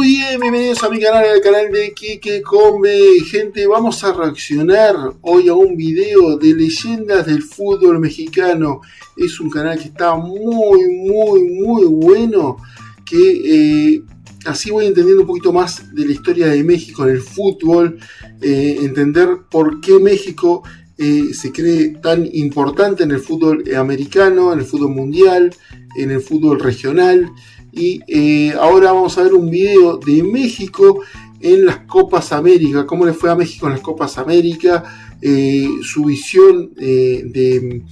bien, bienvenidos a mi canal, al canal de Quique Combe. Gente, vamos a reaccionar hoy a un video de leyendas del fútbol mexicano. Es un canal que está muy bueno, que así voy entendiendo un poquito más de la historia de México en el fútbol, entender por qué México se cree tan importante en el fútbol americano, en el fútbol mundial, en el fútbol regional. Y ahora vamos a ver un video de México en las Copas América, cómo le fue a México en las Copas América, su visión de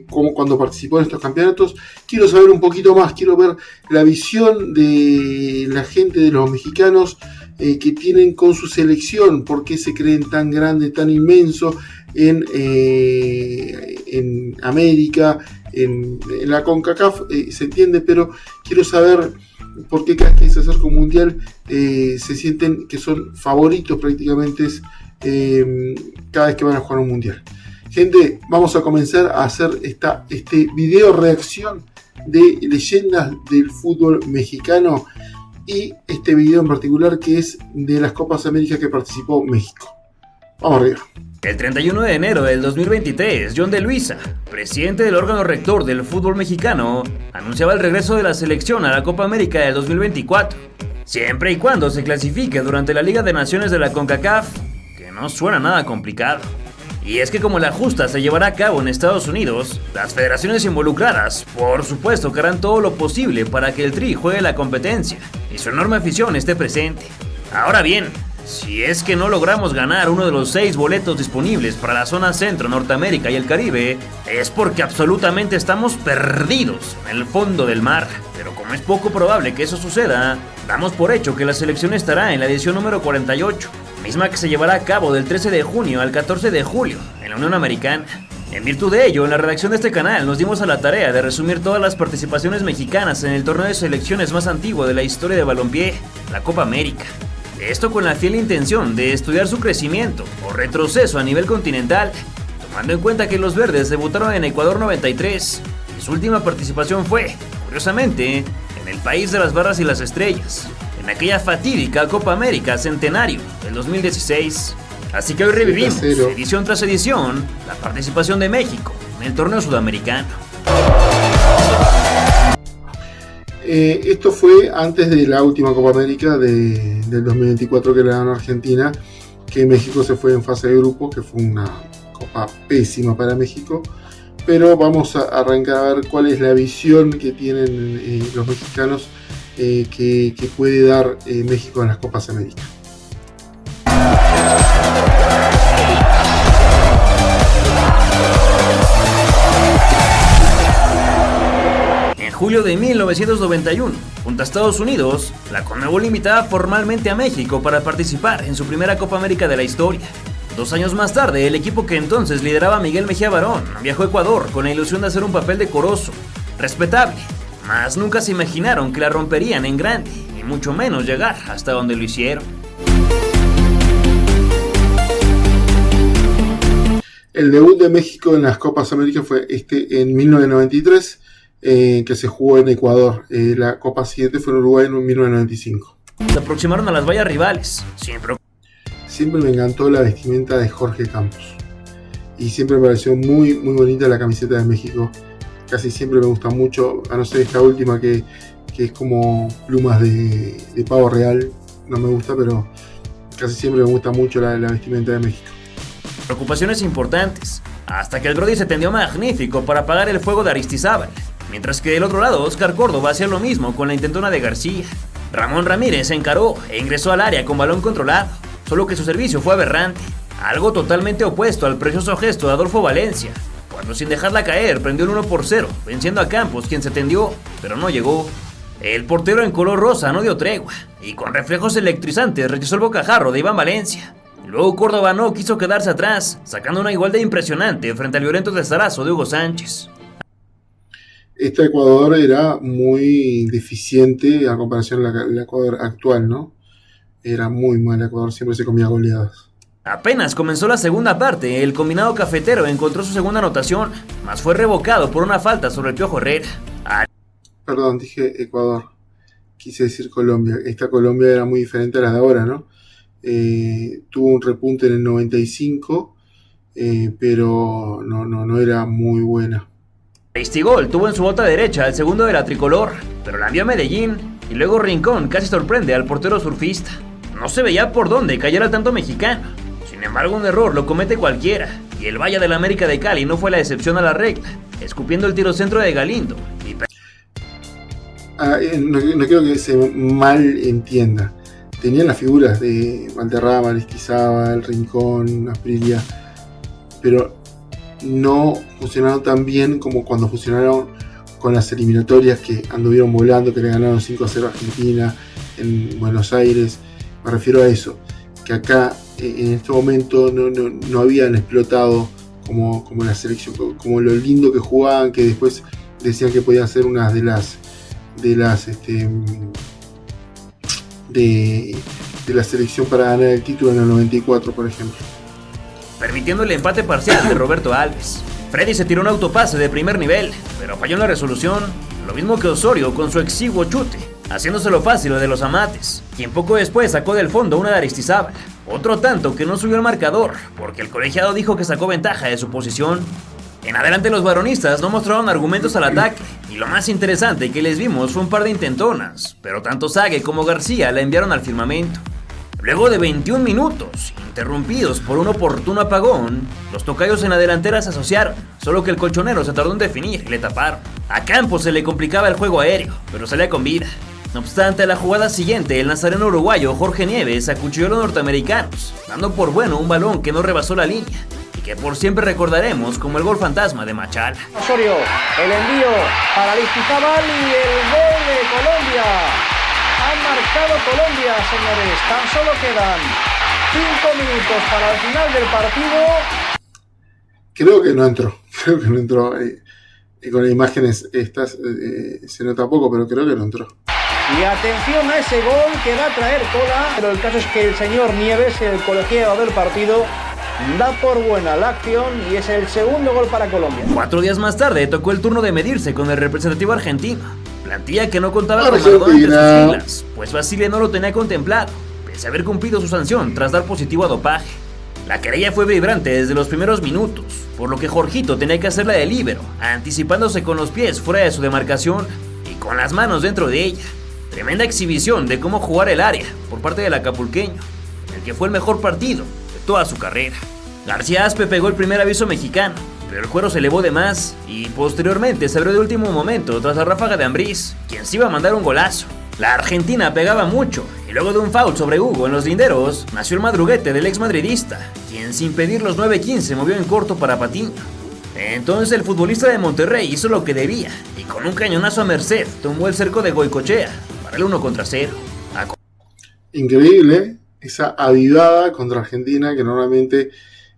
cómo cuando participó en estos campeonatos. Quiero saber un poquito más, quiero ver la visión de la gente, de los mexicanos que tienen con su selección, por qué se creen tan grande, tan inmenso en América, en la CONCACAF, se entiende, pero quiero saber por qué cada que se acerca un mundial se sienten que son favoritos prácticamente cada vez que van a jugar un mundial. Gente, vamos a comenzar a hacer este video reacción de leyendas del fútbol mexicano, y este video en particular que es de las Copas América que participó México. Vamos arriba. El 31 de enero del 2023, John de Luisa, presidente del órgano rector del fútbol mexicano, anunciaba el regreso de la selección a la Copa América del 2024, siempre y cuando se clasifique durante la Liga de Naciones de la CONCACAF, que no suena nada complicado. Y es que como la justa se llevará a cabo en Estados Unidos, las federaciones involucradas, por supuesto, que harán todo lo posible para que el Tri juegue la competencia y su enorme afición esté presente. Ahora bien, si es que no logramos ganar uno de los 6 boletos disponibles para la zona centro, Norteamérica y el Caribe, es porque absolutamente estamos perdidos en el fondo del mar. Pero como es poco probable que eso suceda, damos por hecho que la selección estará en la edición número 48, misma que se llevará a cabo del 13 de junio al 14 de julio en la Unión Americana. En virtud de ello, en la redacción de este canal nos dimos a la tarea de resumir todas las participaciones mexicanas en el torneo de selecciones más antiguo de la historia de balompié, la Copa América. Esto con la fiel intención de estudiar su crecimiento o retroceso a nivel continental, tomando en cuenta que los verdes debutaron en Ecuador 93 y su última participación fue, curiosamente, en el país de las barras y las estrellas, en aquella fatídica Copa América Centenario del 2016. Así que hoy revivimos, edición tras edición, la participación de México en el torneo sudamericano. Esto fue antes de la última Copa América del 2024 que le ganó Argentina, que México se fue en fase de grupo, que fue una copa pésima para México. Pero vamos a arrancar a ver cuál es la visión que tienen los mexicanos que puede dar México en las Copas América. En julio de 1991, junto a Estados Unidos, la CONMEBOL invitaba formalmente a México para participar en su primera Copa América de la historia. 2 años más tarde, el equipo que entonces lideraba Miguel Mejía Barón viajó a Ecuador con la ilusión de hacer un papel decoroso, respetable, mas nunca se imaginaron que la romperían en grande, y mucho menos llegar hasta donde lo hicieron. El debut de México en las Copas América fue en 1993, que se jugó en Ecuador. La Copa siguiente fue en Uruguay en 1995. Se aproximaron a las vallas rivales, Siempre me encantó la vestimenta de Jorge Campos. Y siempre me pareció muy bonita la camiseta de México. Casi siempre me gusta mucho, a no ser esta última que es como plumas de pavo real. No me gusta, pero casi siempre me gusta mucho la vestimenta de México. Preocupaciones importantes, hasta que el Brody se tendió magnífico para apagar el fuego de Aristizábal. Mientras que del otro lado, Oscar Córdoba hacía lo mismo con la intentona de García. Ramón Ramírez se encaró e ingresó al área con balón controlado, solo que su servicio fue aberrante, algo totalmente opuesto al precioso gesto de Adolfo Valencia, cuando sin dejarla caer prendió el 1-0, venciendo a Campos, quien se tendió, pero no llegó. El portero en color rosa no dio tregua, y con reflejos electrizantes rechazó el bocajarro de Iván Valencia. Luego Córdoba no quiso quedarse atrás, sacando una igualdad impresionante frente al violento testarazo de Hugo Sánchez. Este Ecuador era muy deficiente a comparación al Ecuador actual, ¿no? Era muy mal, Ecuador siempre se comía goleadas. Apenas comenzó la segunda parte, el combinado cafetero encontró su segunda anotación, mas fue revocado por una falta sobre el Piojo Herrera. Perdón, dije Ecuador. quise decir Colombia. Esta Colombia era muy diferente a la de ahora, ¿no? Tuvo un repunte en el 95, pero no era muy buena. Ristigol tuvo en su bota derecha el segundo de la tricolor, pero la envió a Medellín y luego Rincón casi sorprende al portero surfista. No se veía por dónde cayera el tanto mexicano. Sin embargo, un error lo comete cualquiera, y el Valle del América de Cali no fue la excepción a la regla, escupiendo el tiro centro de Galindo. No quiero que se mal entienda. Tenían las figuras de Valderrama, Aristizábal, Rincón, Aprilia, pero no funcionaron tan bien como cuando funcionaron con las eliminatorias que anduvieron volando, que le ganaron 5-0 a Argentina en Buenos Aires. Me refiero a eso, que acá en este momento no habían explotado como la selección, como lo lindo que jugaban, que después decían que podían ser una de la selección para ganar el título en el 94, por ejemplo. Permitiendo el empate parcial de Roberto Alves. Freddy se tiró un autopase de primer nivel, pero falló en la resolución, lo mismo que Osorio con su exiguo chute, haciéndoselo fácil de los amates, quien poco después sacó del fondo una de Aristizábal. Otro tanto que no subió al marcador, porque el colegiado dijo que sacó ventaja de su posición. En adelante los varonistas no mostraron argumentos al ataque, y lo más interesante que les vimos fue un par de intentonas, pero tanto Sague como García la enviaron al firmamento. Luego de 21 minutos, interrumpidos por un oportuno apagón, los tocayos en la delantera se asociaron, solo que el colchonero se tardó en definir y le taparon. A Campos se le complicaba el juego aéreo, pero salía con vida. No obstante, a la jugada siguiente, el nazareno uruguayo Jorge Nieves acuchilló a los norteamericanos, dando por bueno un balón que no rebasó la línea, y que por siempre recordaremos como el gol fantasma de Machala. Osorio, el envío para Aristizábal y el gol de Colombia. Han marcado Colombia, señores. Tan solo quedan 5 minutos para el final del partido. Creo que no entró. Con las imágenes estas se nota poco, pero creo que no entró. Y atención a ese gol que va a traer cola. Pero el caso es que el señor Nieves, el colegiado del partido, da por buena la acción y es el segundo gol para Colombia. 4 días más tarde tocó el turno de medirse con el representativo argentino. Plantilla que no contaba con Maradona entre sus filas, pues Basile no lo tenía contemplado, pese a haber cumplido su sanción tras dar positivo a dopaje. La querella fue vibrante desde los primeros minutos, por lo que Jorgito tenía que hacerla de líbero, anticipándose con los pies fuera de su demarcación y con las manos dentro de ella. Tremenda exhibición de cómo jugar el área por parte del acapulqueño, el que fue el mejor partido de toda su carrera. García Aspe pegó el primer aviso mexicano, pero el cuero se elevó de más y posteriormente se abrió de último momento tras la ráfaga de Ambriz, quien se iba a mandar un golazo. La Argentina pegaba mucho y luego de un foul sobre Hugo en los linderos nació el madruguete del ex madridista, quien sin pedir los 9-15 movió en corto para Patiño. Entonces el futbolista de Monterrey hizo lo que debía y con un cañonazo a merced tomó el cerco de Goicoechea para el 1-0. Increíble esa avivada contra Argentina, que normalmente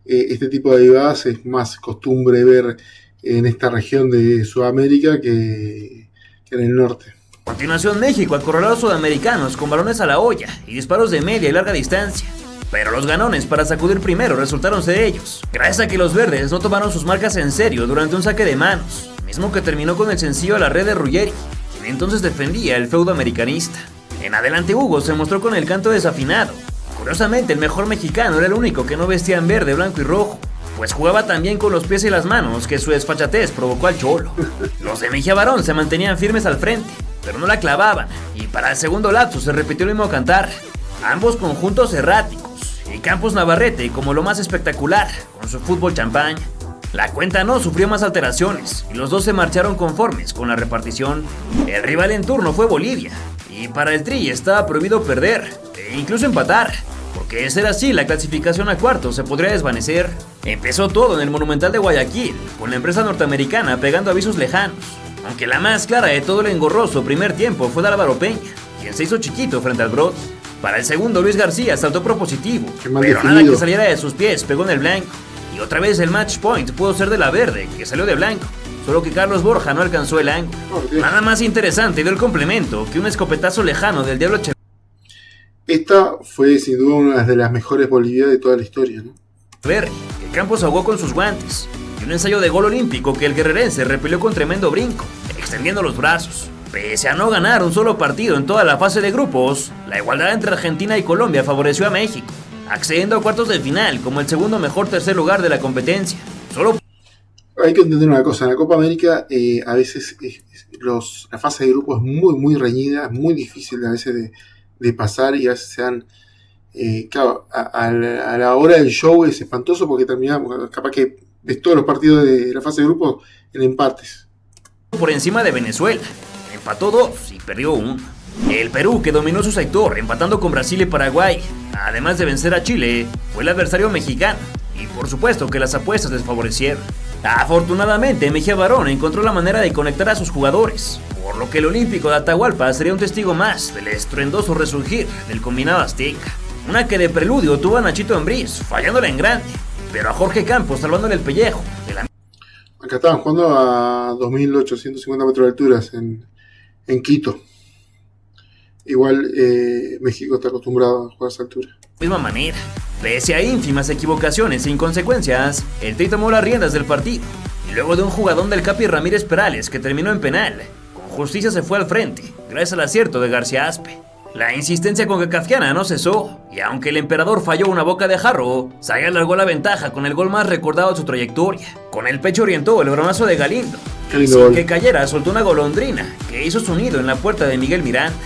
este tipo de avivadas es más costumbre ver en esta región de Sudamérica que en el norte. A continuación, México acorraló a los sudamericanos con balones a la olla y disparos de media y larga distancia. Pero los ganones para sacudir primero resultaron ser ellos, gracias a que los verdes no tomaron sus marcas en serio durante un saque de manos, mismo que terminó con el sencillo a la red de Ruggeri, quien entonces defendía el feudo americanista. En adelante Hugo se mostró con el canto desafinado. Curiosamente, el mejor mexicano era el único que no vestía en verde, blanco y rojo, pues jugaba tan bien con los pies y las manos que su desfachatez provocó al cholo. Los de Mejía Barón se mantenían firmes al frente, pero no la clavaban, y para el segundo lapso se repitió el mismo cantar. Ambos conjuntos erráticos, y Campos Navarrete como lo más espectacular, con su fútbol champaña. La cuenta no sufrió más alteraciones, y los dos se marcharon conformes con la repartición. El rival en turno fue Bolivia, y para el Tri estaba prohibido perder, e incluso empatar, porque de ser así la clasificación a cuartos se podría desvanecer. Empezó todo en el Monumental de Guayaquil, con la empresa norteamericana pegando avisos lejanos, aunque la más clara de todo el engorroso primer tiempo fue de Álvaro Peña, quien se hizo chiquito frente al Brot. Para el segundo, Luis García saltó propositivo, pero nada que saliera de sus pies pegó en el blanco, y otra vez el match point pudo ser de la verde, que salió de blanco, solo que Carlos Borja no alcanzó el ángulo. Nada más interesante dio el complemento que un escopetazo lejano del Diablo Echeverría. Esta fue sin duda una de las mejores Bolivias de toda la historia, ¿no? Que Campos ahogó con sus guantes, y un ensayo de gol olímpico que el guerrerense repelió con tremendo brinco, extendiendo los brazos. Pese a no ganar un solo partido en toda la fase de grupos, la igualdad entre Argentina y Colombia favoreció a México, accediendo a cuartos de final como el segundo mejor tercer lugar de la competencia. Solo hay que entender una cosa, en la Copa América a veces la fase de grupos es muy reñida, es muy difícil a veces de pasar y a veces se dan, claro, a la hora del show es espantoso porque terminamos, capaz que ves todos los partidos de la fase de grupos en empates. Por encima de Venezuela, empató 2 y perdió 1. El Perú, que dominó su sector, empatando con Brasil y Paraguay, además de vencer a Chile, fue el adversario mexicano, y por supuesto que las apuestas les favorecieron. Afortunadamente, Mejía Barón encontró la manera de conectar a sus jugadores, por lo que el Olímpico de Atahualpa sería un testigo más del estruendoso resurgir del combinado azteca. Una que de preludio tuvo a Nachito Ambriz, fallándola en grande, pero a Jorge Campos salvándole el pellejo. Acá estaban jugando a 2.850 metros de alturas en Quito. Igual México está acostumbrado a jugar a esa altura. De la misma manera, pese a ínfimas equivocaciones e inconsecuencias, el Tri tomó las riendas del partido, y luego de un jugadón del Capi Ramírez Perales que terminó en penal, con justicia se fue al frente, gracias al acierto de García Aspe. La insistencia concacafquiana no cesó, y aunque el emperador falló una boca de jarro, Saga alargó la ventaja con el gol más recordado de su trayectoria. Con el pecho orientó el bromazo de Galindo, y sin que cayera soltó una golondrina que hizo su nido en la puerta de Miguel Miranda.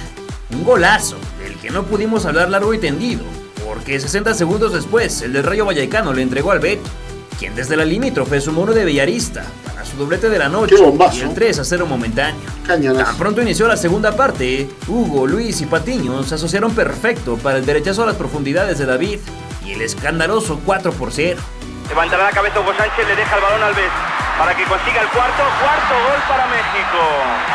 Un golazo del que no pudimos hablar largo y tendido, porque 60 segundos después el del Rayo Vallecano le entregó al Beto, quien desde la limítrofe sumó uno de Villarista para su doblete de la noche y el 3-0 momentáneo. Cañonazo. Tan pronto inició la segunda parte, Hugo, Luis y Patiño se asociaron perfecto para el derechazo a las profundidades de David y el escandaloso 4-0. Levantará la cabeza Hugo Sánchez, le deja el balón a Alves para que consiga el cuarto gol para México.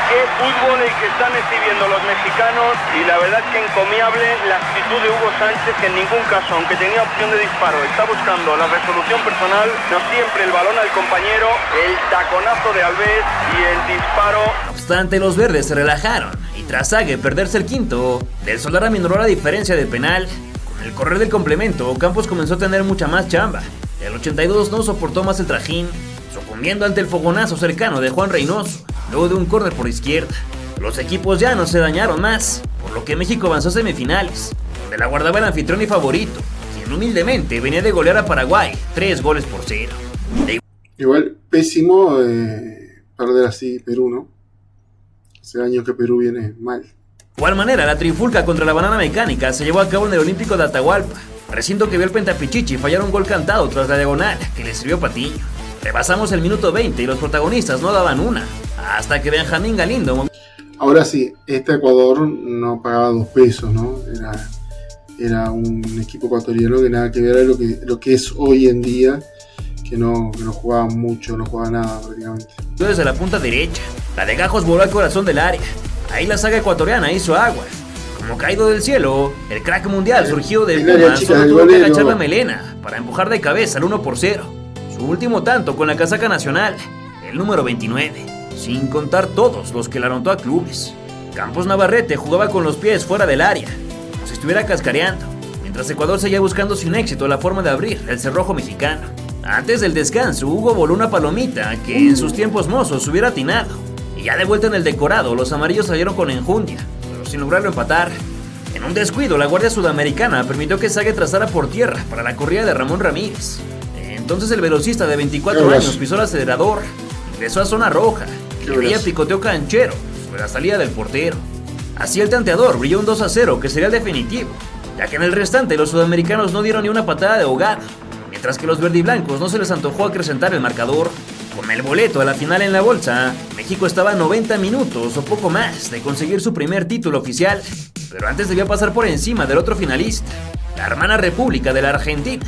Qué fútbol el que están exhibiendo los mexicanos, y la verdad es que encomiable la actitud de Hugo Sánchez, que en ningún caso, aunque tenía opción de disparo, está buscando la resolución personal, no siempre el balón al compañero, el taconazo de Alves y el disparo. No obstante, los verdes se relajaron y tras Sague perderse el quinto, Del Solar aminoró la diferencia de penal. Con el correr del complemento, Campos comenzó a tener mucha más chamba. El 82 no soportó más el trajín, sucumbiendo ante el fogonazo cercano de Juan Reynoso, luego de un córner por izquierda. Los equipos ya no se dañaron más, por lo que México avanzó a semifinales, donde la guardaba el anfitrión y favorito, quien humildemente venía de golear a Paraguay 3-0. Igual pésimo perder así Perú, ¿no? Hace años que Perú viene mal. De igual manera, la trifulca contra la banana mecánica se llevó a cabo en el Olímpico de Atahualpa, recinto que vio el Pentapichichi fallar un gol cantado tras la diagonal que le sirvió Patiño. Rebasamos el minuto 20 y los protagonistas no daban una, hasta que Benjamín Galindo... Ahora sí, este Ecuador no pagaba 2 pesos, ¿no? Era un equipo ecuatoriano que nada que ver a lo que es hoy en día, que no jugaba mucho, no jugaba nada prácticamente. Desde la punta derecha, la de Gajos voló al corazón del área. Ahí la saga ecuatoriana hizo agua. Como caído del cielo, el crack mundial surgió de Pumas, solo tuvo que agachar la melena para empujar de cabeza al 1-0. Su último tanto con la casaca nacional, el número 29, sin contar todos los que la anotó a clubes. Campos Navarrete jugaba con los pies fuera del área, como si estuviera cascareando, mientras Ecuador seguía buscando sin éxito la forma de abrir el cerrojo mexicano. Antes del descanso, Hugo voló una palomita que en sus tiempos mozos hubiera atinado, y ya de vuelta en el decorado, los amarillos salieron con enjundia, pero sin lograrlo empatar. En un descuido, la Guardia Sudamericana permitió que Sague trazara por tierra para la corrida de Ramón Ramírez. Entonces el velocista de 24 años pisó el acelerador, ingresó a zona roja y le veía picoteo canchero sobre la salida del portero. Así el tanteador brilló un 2-0 que sería el definitivo, ya que en el restante los sudamericanos no dieron ni una patada de ahogado, mientras que los verdiblancos no se les antojó acrecentar el marcador. Con el boleto a la final en la bolsa, México estaba a 90 minutos o poco más de conseguir su primer título oficial, pero antes debía pasar por encima del otro finalista, la hermana República de la Argentina,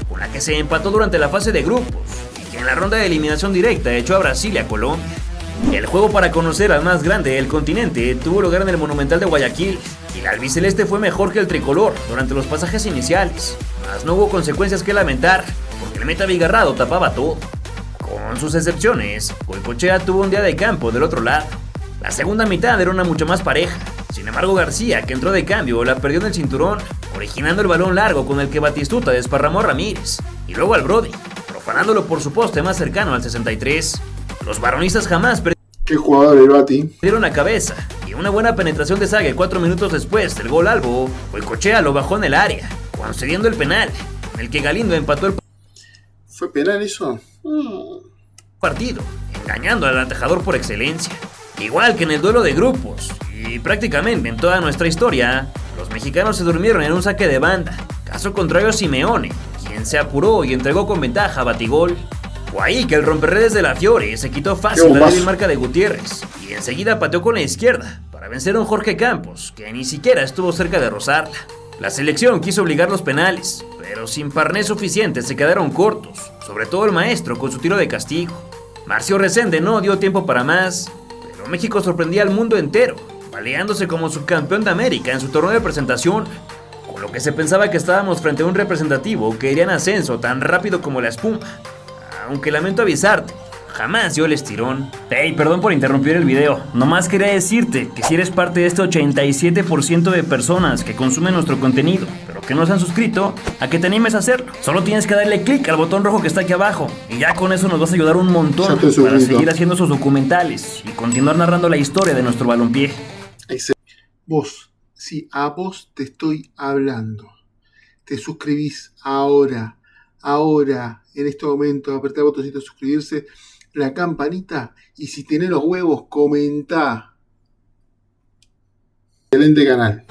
con la que se empató durante la fase de grupos y que en la ronda de eliminación directa echó a Brasil y a Colombia. El juego para conocer al más grande del continente tuvo lugar en el Monumental de Guayaquil y el albiceleste fue mejor que el tricolor durante los pasajes iniciales, mas no hubo consecuencias que lamentar porque el meta Vigarrado tapaba todo. Con sus excepciones, Goicoechea tuvo un día de campo del otro lado. La segunda mitad era una mucho más pareja. Sin embargo, García, que entró de cambio, la perdió en el cinturón, originando el balón largo con el que Batistuta desparramó a Ramírez, y luego al Brody, profanándolo por su poste más cercano al 63. Los varonistas jamás Qué jugador el Bati. Dieron a cabeza y una buena penetración de Zague 4 minutos después del gol Albo, Goicoechea lo bajó en el área, concediendo el penal, en el que Galindo empató el ¿Fue penal eso? partido, engañando al atajador por excelencia. Igual que en el duelo de grupos, y prácticamente en toda nuestra historia, los mexicanos se durmieron en un saque de banda, caso contrario a Simeone, quien se apuró y entregó con ventaja a Batigol. Fue ahí que el romperredes de la Fiore se quitó fácil la débil marca de Gutiérrez, y enseguida pateó con la izquierda, para vencer a un Jorge Campos, que ni siquiera estuvo cerca de rozarla. La selección quiso obligar los penales, pero sin parné suficiente se quedaron cortos, sobre todo el maestro con su tiro de castigo. Marcio Rezende no dio tiempo para más, pero México sorprendía al mundo entero, baleándose como subcampeón de América en su torneo de presentación, con lo que se pensaba que estábamos frente a un representativo que iría en ascenso tan rápido como la espuma. Aunque lamento avisarte, jamás dio el estirón. Hey, perdón por interrumpir el video. Nomás quería decirte que si eres parte de este 87% de personas que consumen nuestro contenido, pero que no se han suscrito, a que te animes a hacerlo. Solo tienes que darle clic al botón rojo que está aquí abajo, y ya con eso nos vas a ayudar un montón para seguir haciendo esos documentales y continuar narrando la historia de nuestro balompié. Vos, sí, a vos te estoy hablando. Te suscribís ahora, en este momento, apretá el botoncito de suscribirse, la campanita, y si tenés los huevos, comentá. Excelente canal.